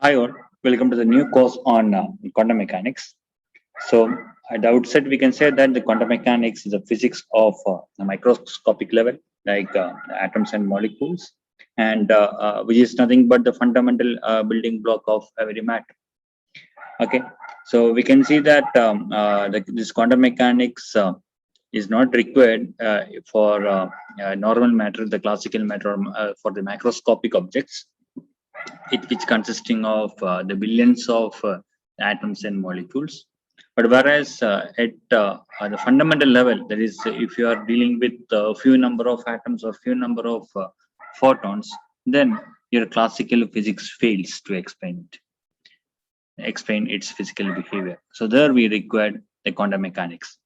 Hi all, welcome to the new course on quantum mechanics. So at the outset, we can say that the quantum mechanics is the physics of the microscopic level, like atoms and molecules, and which is nothing but the fundamental building block of every matter. Okay, so we can see that this quantum mechanics is not required for normal matter, the classical matter, for the macroscopic objects which consisting of the billions of atoms and molecules. But whereas at the fundamental level, that is, if you are dealing with a few number of atoms or few number of photons, then your classical physics fails to explain its physical behavior. So there we required the quantum mechanics.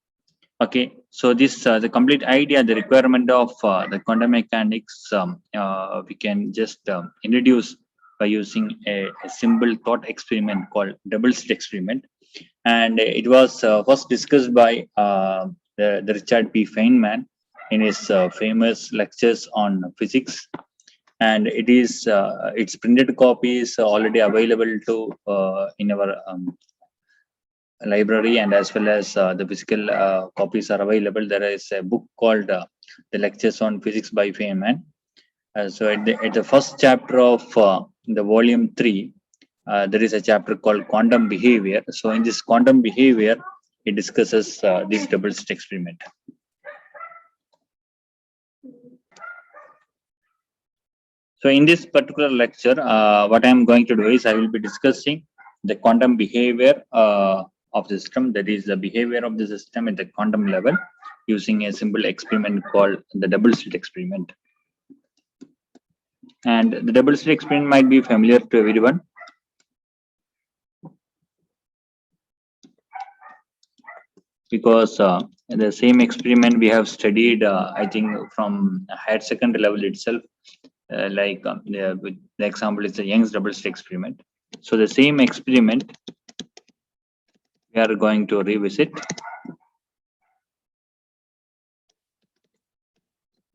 Okay, so this the complete idea, the requirement of the quantum mechanics, we can just introduce by using a simple thought experiment called double slit experiment, and it was first discussed by the Richard P. Feynman in his famous lectures on physics, and its printed copy is already available to in our library, and as well as the physical copies are available. There is a book called The Lectures on Physics by Feynman. So at the first chapter of the volume 3, there is a chapter called Quantum Behavior. So in this quantum behavior, it discusses this double slit experiment. So in this particular lecture, what I am going to do is I will be discussing the quantum behavior of the system, that is the behavior of the system at the quantum level, using a simple experiment called the double slit experiment. And the double slit experiment might be familiar to everyone. Because the same experiment we have studied, I think, from higher secondary level itself, with the example is the Young's double slit experiment. So the same experiment we are going to revisit,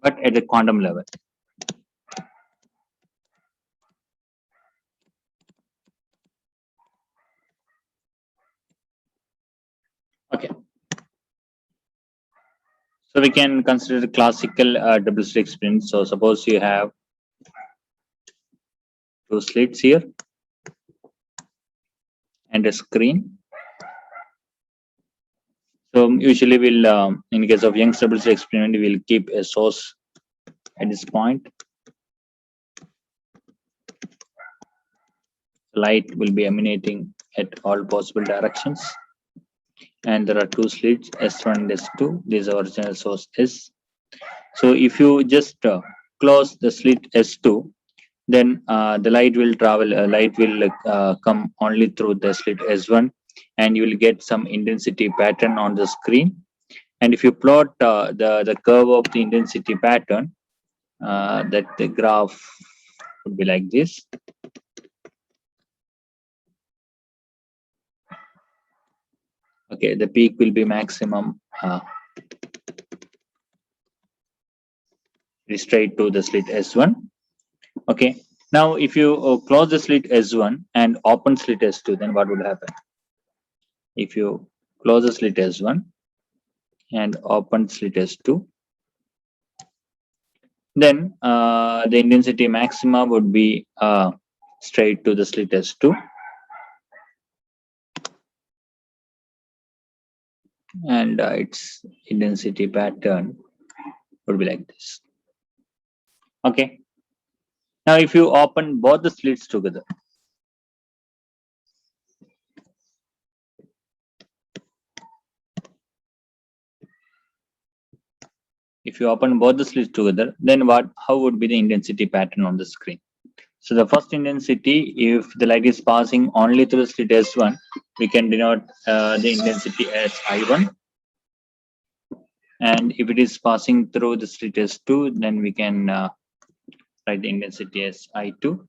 but at the quantum level. Okay. So we can consider the classical double slit experiment. So suppose you have two slits here and a screen. So usually we'll, in case of Young's double slit experiment, we'll keep a source at this point. Light will be emanating at all possible directions. And there are two slits, S1 and S2. This is our original source S. So if you just close the slit S2, then the light will travel, light will come only through the slit S1, and you will get some intensity pattern on the screen. And if you plot the curve of the intensity pattern, that the graph would be like this. Okay, the peak will be maximum straight to the slit S1. Okay, now if you close the slit S1 and open slit S2, then what will happen? If you close the slit S1 and open slit S2, then the intensity maxima would be straight to the slit S2, and its intensity pattern would be like this. Okay, now if you open both the slits together, then how would be the intensity pattern on the screen? So the first intensity, if the light is passing only through slit S1, we can denote the intensity as I1. And if it is passing through the slit S2, then we can write the intensity as I2.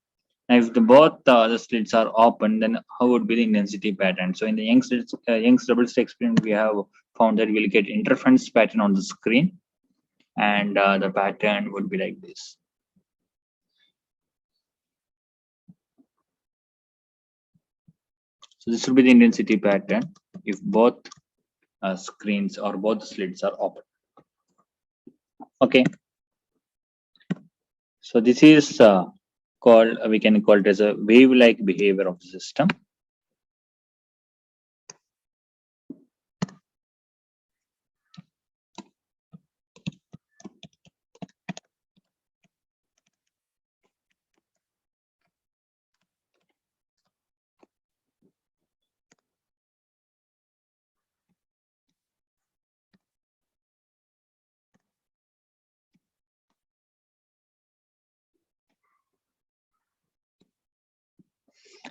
Now, if both the slits are open, then how would be the intensity pattern? So in the Young's double slit experiment, we have found that we'll get interference pattern on the screen, and the pattern would be like this. So this will be the intensity pattern if both screens or both slits are open. Okay. So this is called, we can call it as a wave-like behavior of the system.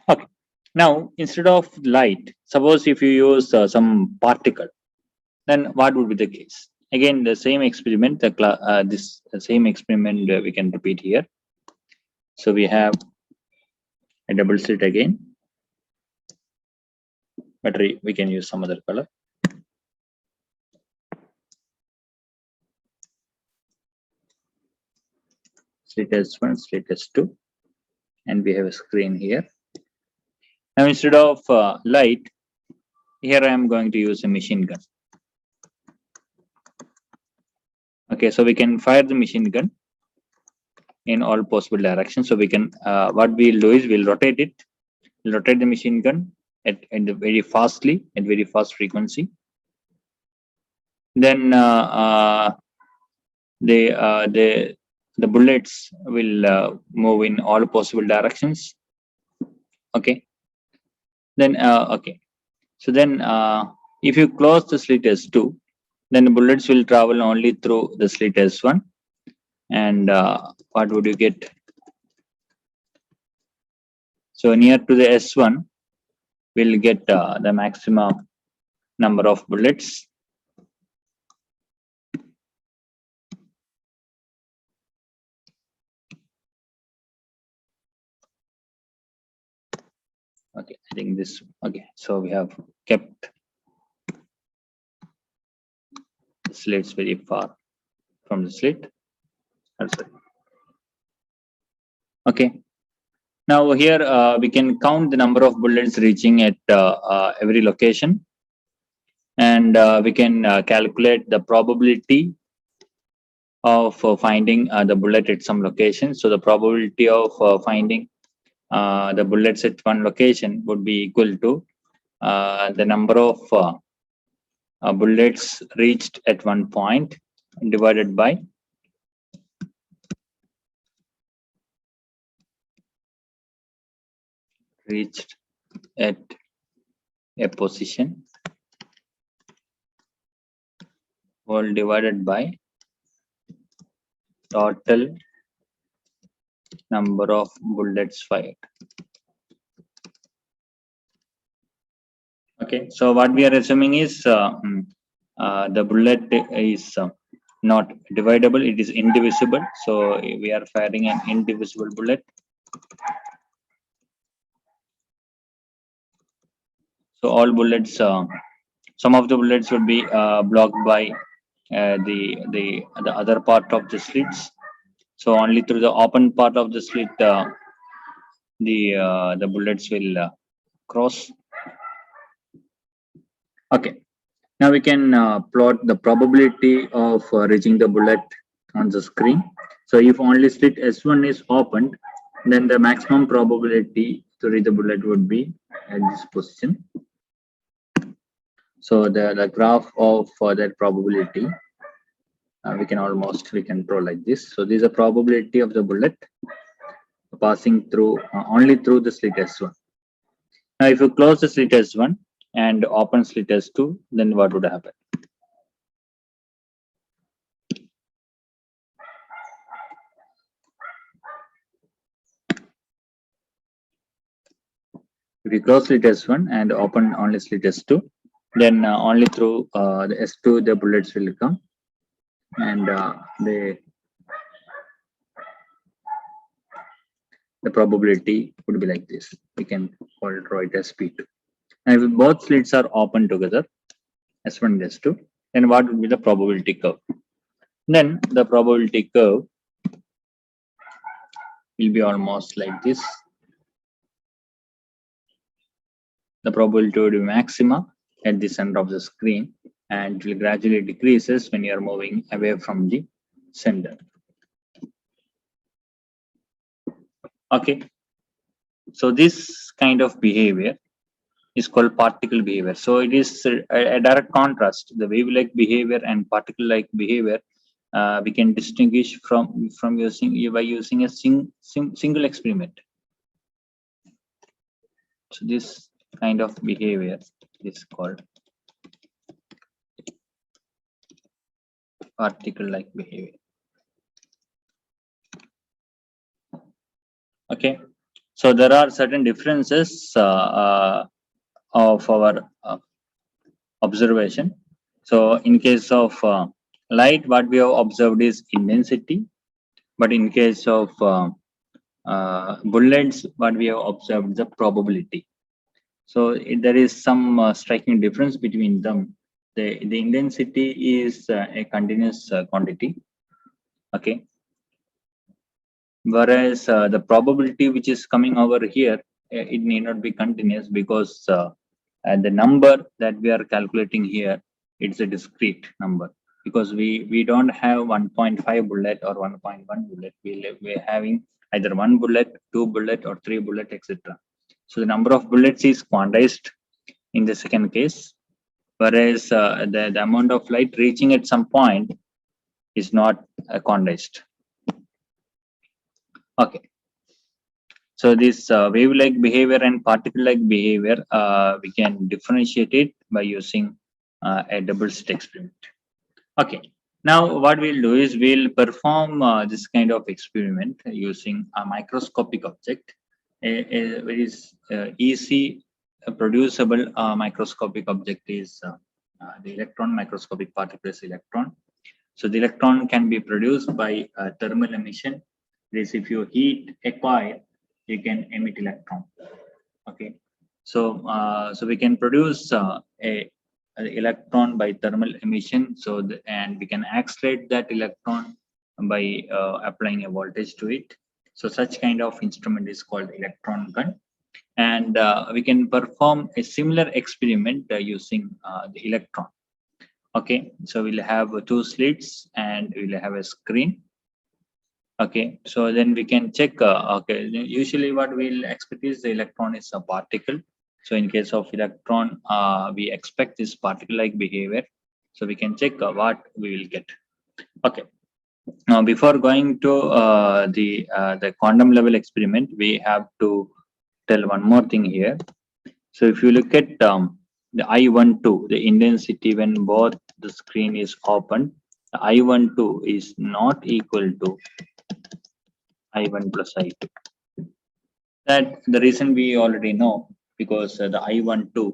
Okay. Now, instead of light, suppose if you use some particle, then what would be the case? Again, the same experiment, this same experiment we can repeat here. So we have a double slit again, but we can use some other color. Slit S1, slit S2, and we have a screen here. Now, instead of light, here I am going to use a machine gun. Okay, so we can fire the machine gun in all possible directions. So we can, what we'll do is we'll rotate it, rotate the machine gun at very fast frequency. Then the bullets will move in all possible directions. Okay. Then okay. So then if you close the slit S2, then the bullets will travel only through the slit S1. And what would you get? So near to the S1, we'll get the maximum number of bullets. Okay, I think this, okay, so we have kept the slits very far from the slit. Okay, now here we can count the number of bullets reaching at every location, and we can calculate the probability of finding the bullet at some location. So the probability of finding the bullets at one location would be equal to the number of bullets reached at one point divided by reached at a position, all divided by total number of bullets fired. Okay, so what we are assuming is the bullet is not divisible, it is indivisible. So we are firing an indivisible bullet. So all bullets, some of the bullets would be blocked by the other part of the slits. So only through the open part of the slit, the bullets will cross. Okay. Now we can plot the probability of reaching the bullet on the screen. So if only slit S1 is opened, then the maximum probability to reach the bullet would be at this position. So the graph of that probability, we can draw like this. So this is a probability of the bullet passing through only through the slit S1. Now if you close the slit S1 and open slit S2, then what would happen? If you close slit S1 and open only slit S2, then only through the S2 the bullets will come, and the probability would be like this. We can draw it as P2. And if both slits are open together, S1 and S2, then what would be the probability curve? Then the probability curve will be almost like this. the probability would be maxima at the center of the screen, and it will gradually decreases when you are moving away from the center. Okay, so this kind of behavior is called particle behavior. So it is a direct contrast. The wave-like behavior and particle-like behavior we can distinguish from using by using a single experiment. So this kind of behavior is called particle-like behavior. Okay, so there are certain differences of our observation. So in case of light, what we have observed is intensity, but in case of bullets, what we have observed is the probability. So there is some striking difference between them. The intensity is a continuous quantity. Okay, whereas the probability which is coming over here, it need not be continuous, because the number that we are calculating here, it's a discrete number, because we don't have 1.5 bullet or 1.1 bullet. We're having either 1 bullet, 2 bullet, or 3 bullet, etc. So the number of bullets is quantized in the second case, whereas the amount of light reaching at some point is not quantized. Okay, so this wave-like behavior and particle-like behavior, we can differentiate it by using a double slit experiment. Okay, now what we'll do is we'll perform this kind of experiment using a microscopic object. A very easy producible microscopic object is the electron. Microscopic particle is electron. So the electron can be produced by thermal emission. This, if you heat a coil, you can emit electron. Okay, so so we can produce a electron by thermal emission. So and we can accelerate that electron by applying a voltage to it. So such kind of instrument is called electron gun, and we can perform a similar experiment using the electron. Okay, so we'll have 2 slits and we'll have a screen. Okay, so then we can check. Okay, usually what we'll expect is the electron is a particle. So in case of electron, we expect this particle-like behavior. So we can check what we will get. Okay. Now, before going to the quantum level experiment, we have to tell one more thing here. So if you look at the I12, the intensity when both the screen is open, the I12 is not equal to I1 plus I2. That the reason we already know, because the I12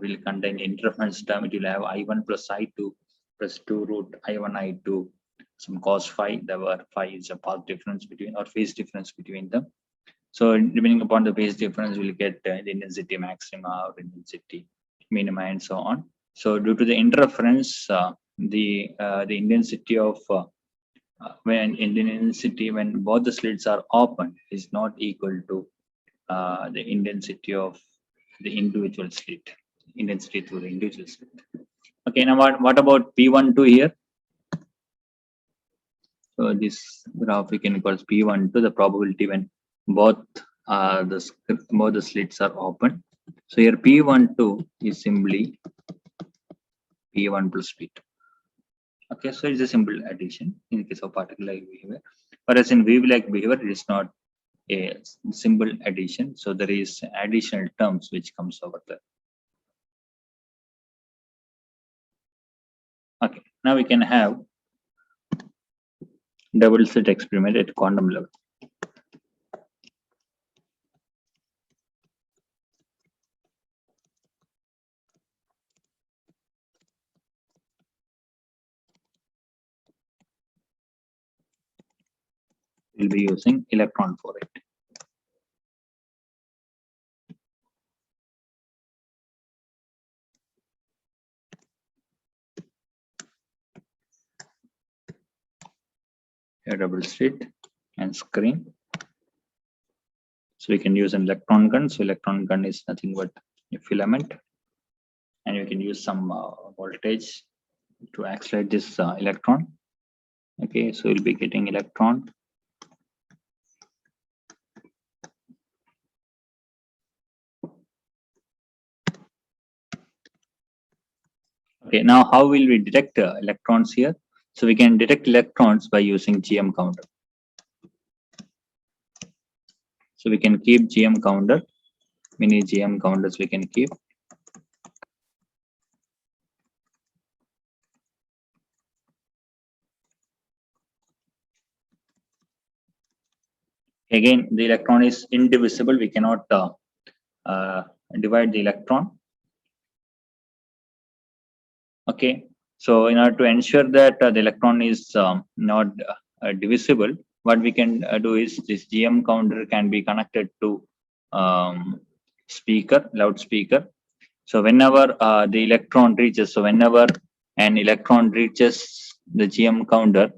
will contain interference term. It will have I1 plus I2 plus 2 root I1 I2 some cos phi. The where phi is a path difference between or phase difference between them. So depending upon the phase difference, we'll get the intensity maxima or intensity minima and so on. So due to the interference, the intensity of when intensity when both the slits are open is not equal to the intensity of the individual slit, intensity through the individual slit. Okay, now what about P12 here? So this graph we can call P12, the probability when both the slits are open. So here P12 is simply P1 plus P2. Okay, so it's a simple addition in the case of particle-like behavior, whereas in wave-like behavior it is not a simple addition. So there is additional terms which comes over there. Okay, now we can have double slit experiment at quantum level. We'll be using electron for it. A double slit and screen. So we can use an electron gun. So electron gun is nothing but a filament, and you can use some voltage to accelerate this electron. Okay, so we'll be getting electron. Okay, now how will we detect electrons here? So we can detect electrons by using GM counter. So we can keep GM counter, many GM counters we can keep. Again, the electron is indivisible. We cannot divide the electron. Okay, so in order to ensure that the electron is not divisible, what we can do is this GM counter can be connected to loudspeaker. So whenever the electron reaches, so whenever an electron reaches the GM counter,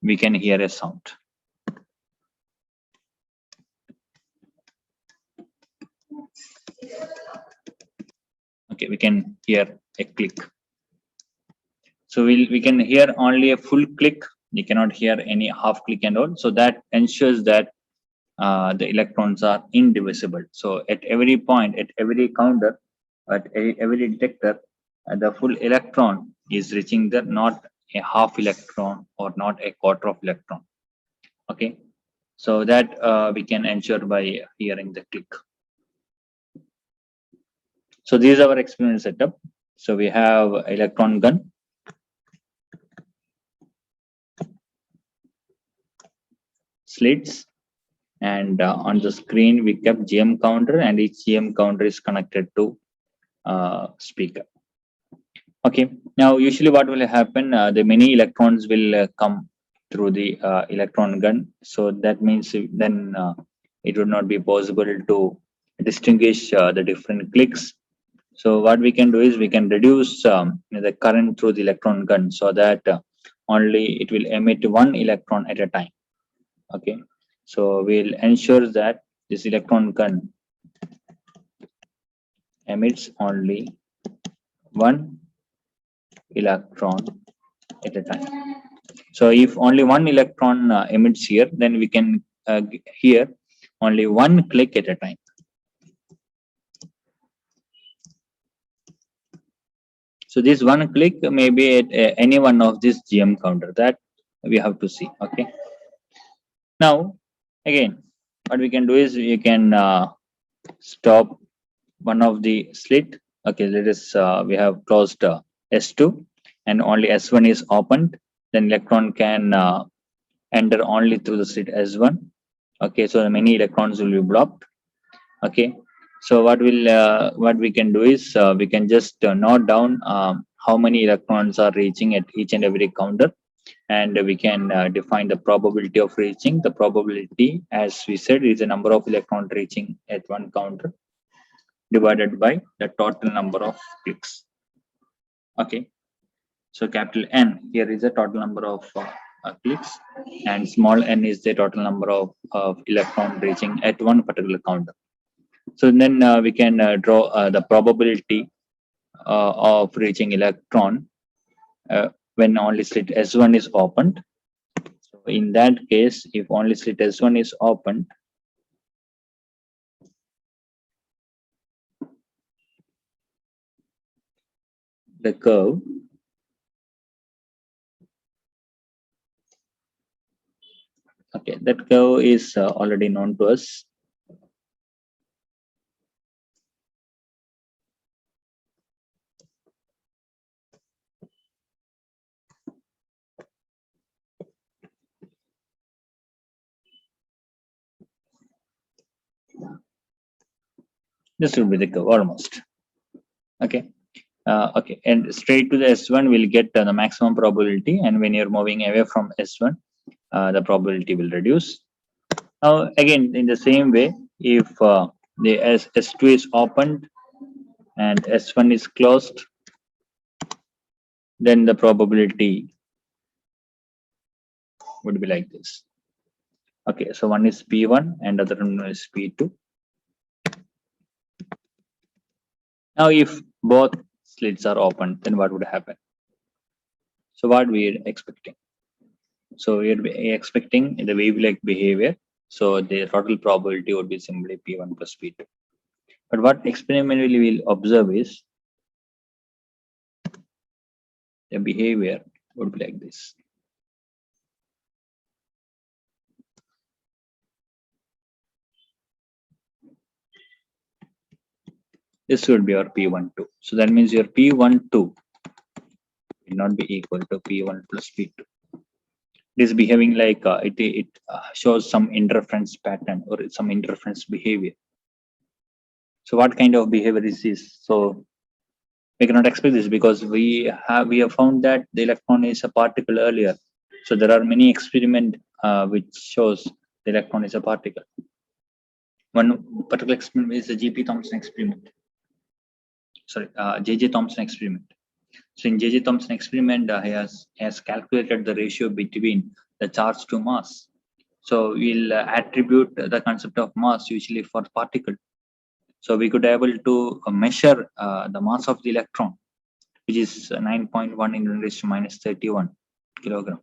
we can hear a sound. Okay, we can hear a click. So we can hear only a full click. You cannot hear any half click and all. So that ensures that the electrons are indivisible. So at every point, at every counter, at every detector, the full electron is reaching there, not a half electron or not a quarter of electron. Okay, so that we can ensure by hearing the click. So this is our experiment setup. So we have electron gun, slits, and on the screen we kept GM counter, and each GM counter is connected to speaker. Okay, now usually what will happen, the many electrons will come through the electron gun. So that means then it would not be possible to distinguish the different clicks. So what we can do is we can reduce the current through the electron gun, so that only it will emit one electron at a time. Okay, so we'll ensure that this electron gun emits only one electron at a time. So if only one electron emits here, then we can hear only one click at a time. So this one click may be at any one of this GM counter, that we have to see. Okay. Now, again, what we can do is we can stop one of the slit. Okay, let us we have closed S2 and only S1 is opened. Then electron can enter only through the slit S1. Okay, so many electrons will be blocked. Okay, so what we can do is we can just note down how many electrons are reaching at each and every counter, and we can define the probability of reaching. The probability, as we said, is the number of electrons reaching at one counter divided by the total number of clicks. Okay, so capital N here is the total number of clicks, and small n is the total number of electron reaching at one particular counter. So then we can draw the probability of reaching electron when only slit S1 is opened. So in that case, if only slit S1 is opened, the curve okay, that curve is already known to us. This will be the curve almost. Okay. Okay, and straight to the S1 will get the maximum probability, and when you're moving away from S1, the probability will reduce. Now, again, in the same way, if the S2 is opened and S1 is closed, then the probability would be like this. Okay, so one is P1 and other one is P2. Now, if both slits are open, then what would happen? So what we are expecting? So we are expecting the wavelength behavior. So the total probability would be simply P1 plus P2. But what experimentally we'll observe is the behavior would be like this. This would be our P12. So that means your P12 will not be equal to P1 plus P2. It is behaving like it shows some interference pattern or some interference behavior. So what kind of behavior is this? So we cannot expect this because we have found that the electron is a particle earlier. So there are many experiments which shows the electron is a particle. One particular experiment is the J.P. Thomson experiment. Sorry, J.J. Thomson experiment. So in J.J. Thomson experiment, he has calculated the ratio between the charge to mass. So we'll attribute the concept of mass usually for particle. So we could able to measure the mass of the electron, which is 9.1 in 10⁻³ kilogram.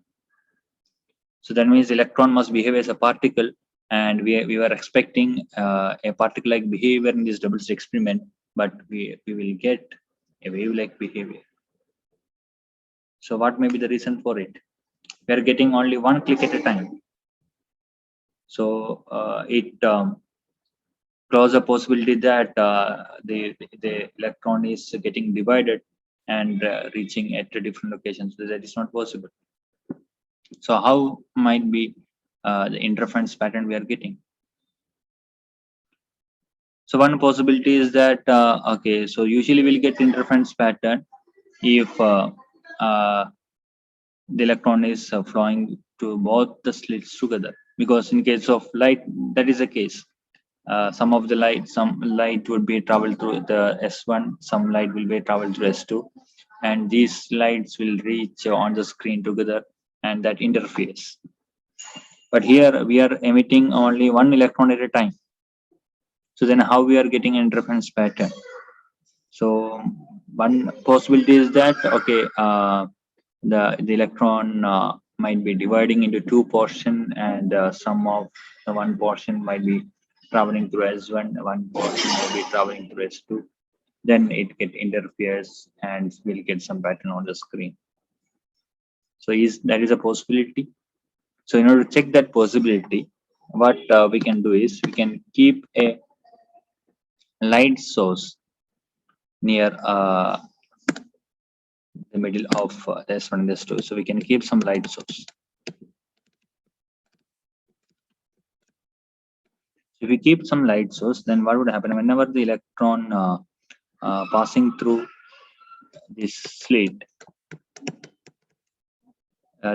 So that means the electron must behave as a particle, and we were expecting a particle-like behavior in this double slit experiment, but we will get a wave-like behavior. So what may be the reason for it? We are getting only one click at a time. So it draws a possibility that the electron is getting divided and reaching at different locations. So that is not possible. So how might be the interference pattern we are getting? So one possibility is that okay, so usually we'll get interference pattern if the electron is flowing to both the slits together, because in case of light that is the case. Some light would be travel through the S1, some light will be travel through S2, and these lights will reach on the screen together, and that interferes. But here we are emitting only one electron at a time. So then how we are getting an interference pattern? So one possibility is that okay, the electron might be dividing into two portions, and some of the one portion might be traveling through S1, one portion might be traveling through S2. Then it interferes and we'll get some pattern on the screen. So that is a possibility. So in order to check that possibility, what we can do is we can keep a light source near the middle of S1 and S2. So we can keep some light source. If we keep some light source, then what would happen whenever the electron passing through this slit,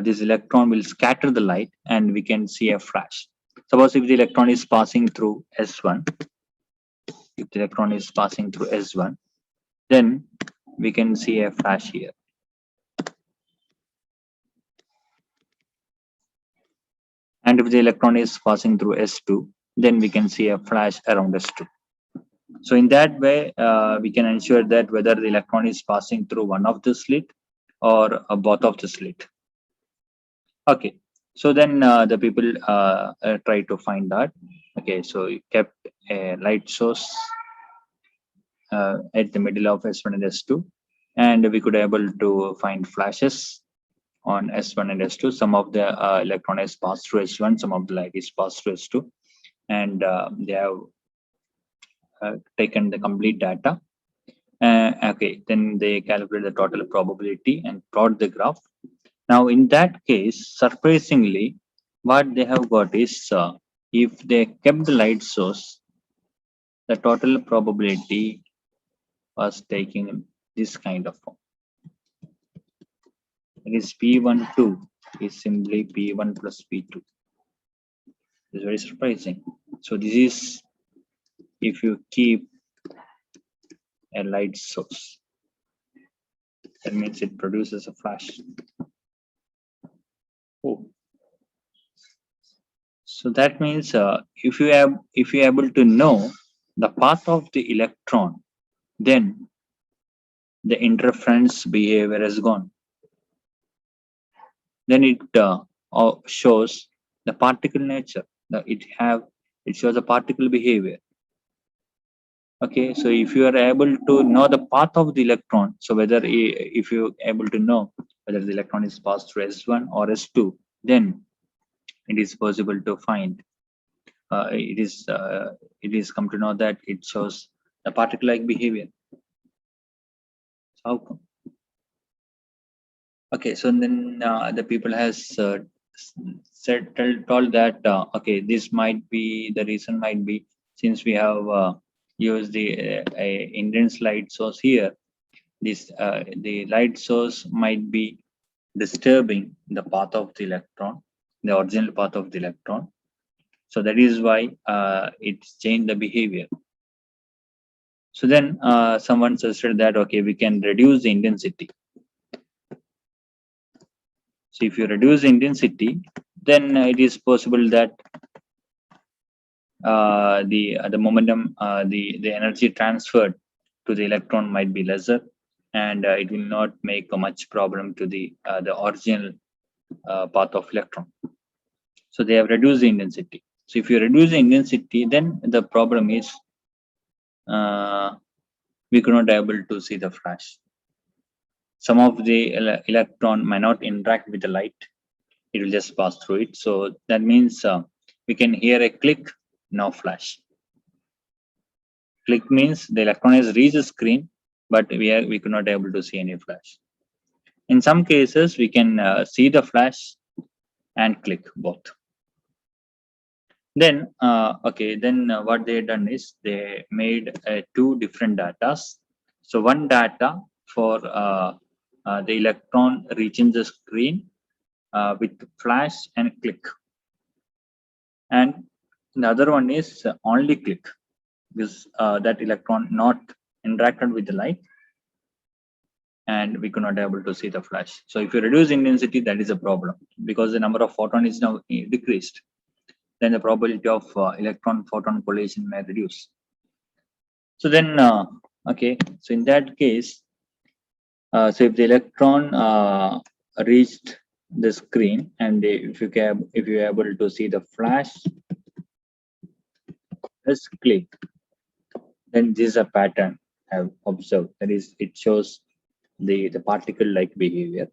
this electron will scatter the light and we can see a flash. Suppose if the electron is passing through S1, then we can see a flash here. And if the electron is passing through S2, then we can see a flash around S2. So in that way, we can ensure that whether the electron is passing through one of the slit or both of the slit. Okay, so then the people try to find that. Okay, so you kept a light source at the middle of S1 and S2, and we could able to find flashes on S1 and S2. Some of the electron is passed through S1, some of the light is passed through S2, and they have taken the complete data. Okay, then they calculate the total probability and plot the graph. Now, in that case, surprisingly, what they have got is if they kept the light source, the total probability was taking this kind of form. It is P12 is simply P1 plus P2. It's very surprising. So this is if you keep a light source, that means it produces a flash. Oh. So that means if you are able to know the path of the electron, then the interference behavior is gone. Then it shows the particle nature. It shows the particle behavior. Okay, so if you are able to know the path of the electron, so whether if you are able to know whether the electron is passed through S1 or S2, then it is possible to find. It is come to know that it shows the particle-like behavior. So how come? Okay, so then the people has told that okay, this might be the reason might be since we have used the Indian light source here. This the light source might be disturbing the path of the electron, the original path of the electron. So that is why it's changed the behavior. So then someone suggested that okay, we can reduce the intensity. So if you reduce the intensity, then it is possible that the momentum, the energy transferred to the electron might be lesser, and it will not make a much problem to the original path of electron. So they have reduced the intensity. So if you reduce the intensity, then the problem is we could not able to see the flash. Some of the electron might not interact with the light; it will just pass through it. So that means we can hear a click, no flash. Click means the electron has reached the screen, but we could not able to see any flash. In some cases, we can see the flash and click both. Then okay, then what they done is they made two different datas. So one data for the electron reaching the screen with flash and click, and the other one is only click, because that electron not interacted with the light and we could not able to see the flash. So if you reduce intensity, that is a problem because the number of photon is now decreased. Then the probability of electron photon collision may reduce. So then okay, so in that case, so if the electron reached the screen and if you are able to see the flash, just click, then this is a pattern I've observed. That is, it shows the particle like behavior.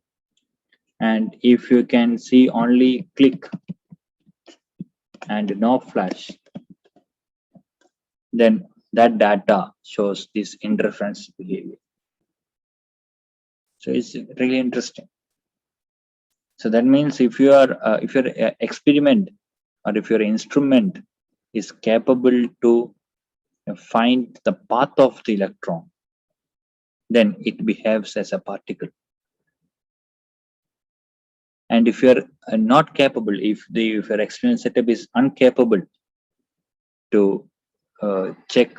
And if you can see only click and no flash, then that data shows this interference behavior. So it's really interesting. So that means if your experiment or if your instrument is capable to find the path of the electron, then it behaves as a particle. And if you're not capable, if your experiment setup is incapable to check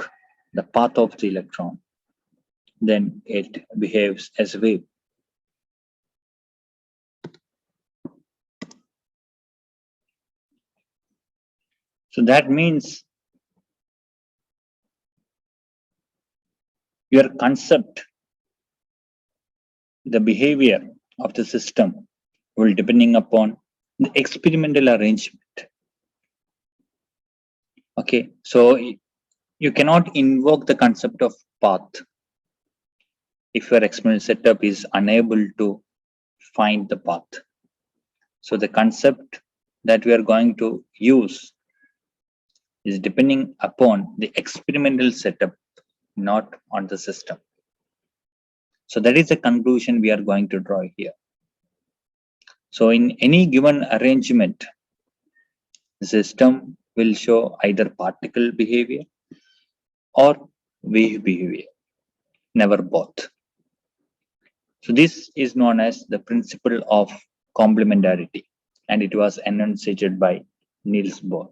the path of the electron, then it behaves as a wave. So that means your concept, the behavior of the system will depending upon the experimental arrangement. Okay, so you cannot invoke the concept of path if your experimental setup is unable to find the path. So the concept that we are going to use is depending upon the experimental setup, not on the system. So that is the conclusion we are going to draw here. So in any given arrangement, the system will show either particle behavior or wave behavior, never both. So this is known as the principle of complementarity, and it was enunciated by Niels Bohr.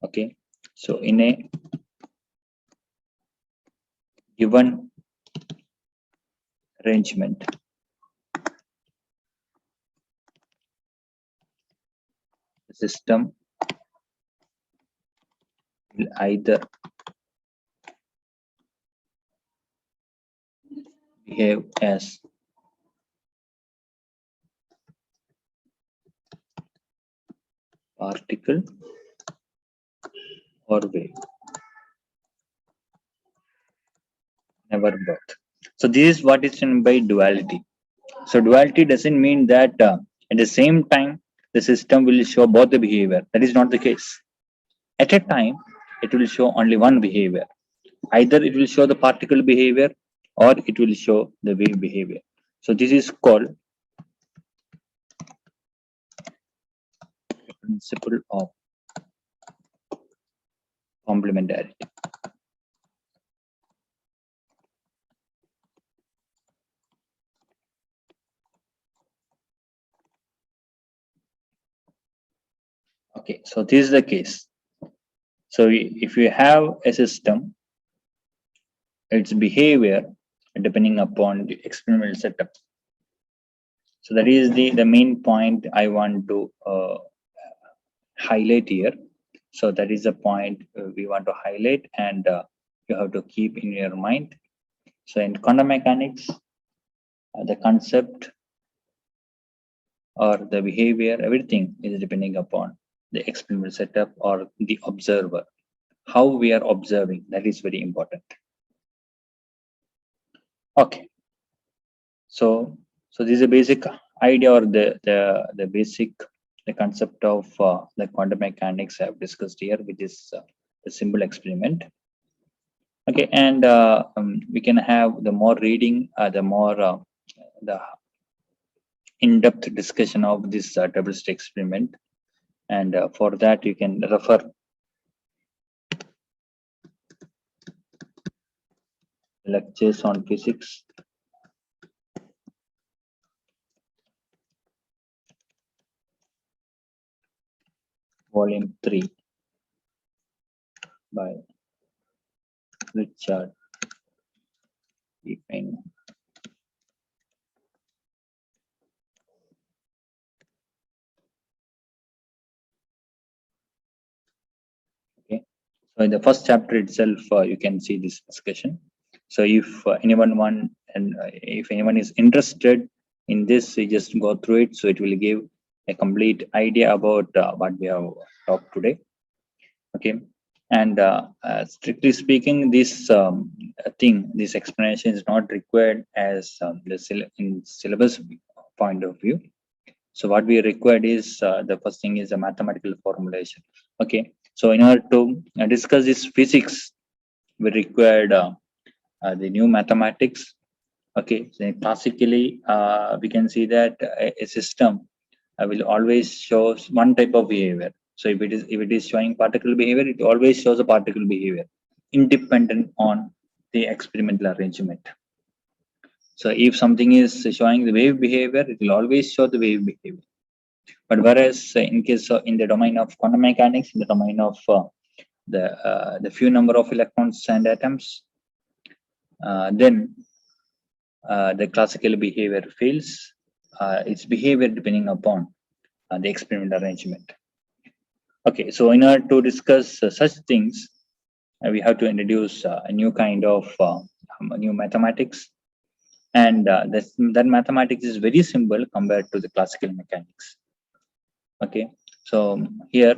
Okay, so in a given arrangement, the system will either behave as particle or wave, never both. So this is what is meant by duality. So duality doesn't mean that at the same time the system will show both the behavior. That is not the case. At a time, it will show only one behavior. Either it will show the particle behavior or it will show the wave behavior. So this is called principle of complementarity. Okay, so this is the case. So if you have a system, its behavior depending upon the experimental setup. So that is the main point I want to highlight here. So that is the point we want to highlight, and you have to keep in your mind. So in quantum mechanics, the concept or the behavior, everything is depending upon the experimental setup or the observer. How we are observing, that is very important. Okay. So this is a basic idea or the basic the concept of the quantum mechanics I have discussed here, which is the simple experiment. Okay, and we can have the more reading, the more the in-depth discussion of this double slit experiment, and for that you can refer lectures on physics, volume 3 by Richard E. Feynman. Okay, so in the first chapter itself, you can see this discussion. So if anyone want and if anyone is interested in this, you just go through it. So it will give a complete idea about what we have talked today. Okay, and strictly speaking, this this explanation is not required as in syllabus point of view. So what we required is the first thing is a mathematical formulation. Okay, so in order to discuss this physics, we required the new mathematics. Okay, so classically we can see that a system will always show one type of behavior. So if it is showing particle behavior, it always shows a particle behavior independent on the experimental arrangement. So if something is showing the wave behavior, it will always show the wave behavior. But whereas in case in the domain of quantum mechanics, in the domain of the few number of electrons and atoms, then the classical behavior fails. Its behavior depending upon the experimental arrangement. Okay, so in order to discuss such things, we have to introduce a new kind of new mathematics, and that mathematics is very simple compared to the classical mechanics. Okay, so here,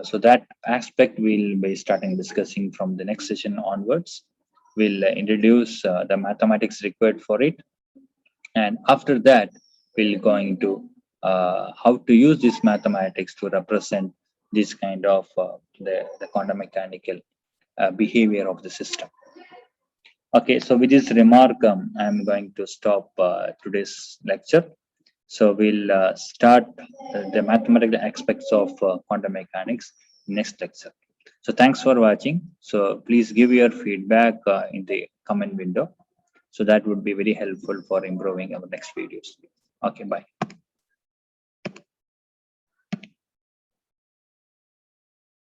so that aspect we'll be starting discussing from the next session onwards. We'll introduce the mathematics required for it, and after that we'll going to how to use this mathematics to represent this kind of the quantum mechanical behavior of the system. Okay, so with this remark, I'm going to stop today's lecture. So we'll start the mathematical aspects of quantum mechanics next lecture. So thanks for watching. So please give your feedback in the comment window. So that would be very helpful for improving our next videos. Okay, bye.